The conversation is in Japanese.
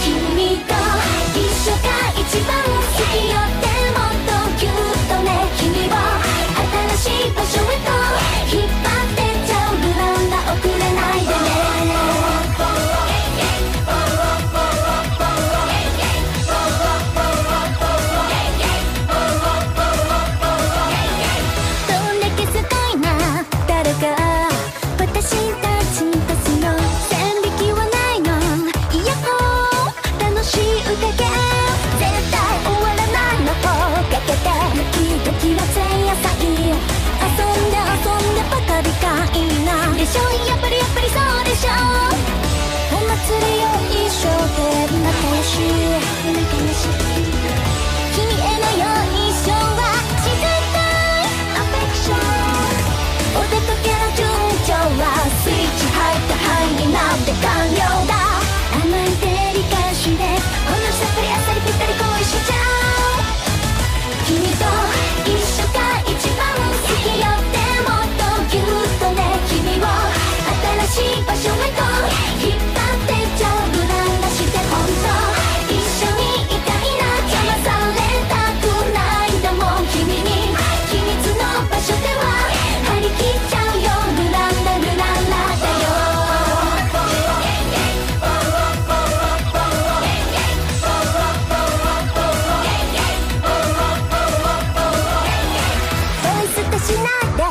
君と一緒が一番好きよ。でもっとぎゅっとね、君を新しい場所へと引っ張ってっちゃう。ルランダ遅れないでね。どんだけすごいな誰か私たちとすの線引きはないの。イヤホー楽しい宴絶対終わらないのをかけてドキドキの前夜祭遊んでばかりがいいなでしょ。やっぱりそうでしょ。お祭りを一生で仲良し君へのよいしょは自然体アフェクション。お出かけの順調はスイッチ入った範囲になんて完了だ。甘いデリカシーでほんのさっぱりあっさりぴったり恋しちゃう。君と一緒が一番好きよ。でもっとぎゅっとね、君を新しい場所へと引っ張ってっちゃう。無難なしてほんと一緒にいたいな。邪魔されたくないんだもん君に。秘密の場所では張り切っちゃうよ。ルランダだよ。ボイスとしないで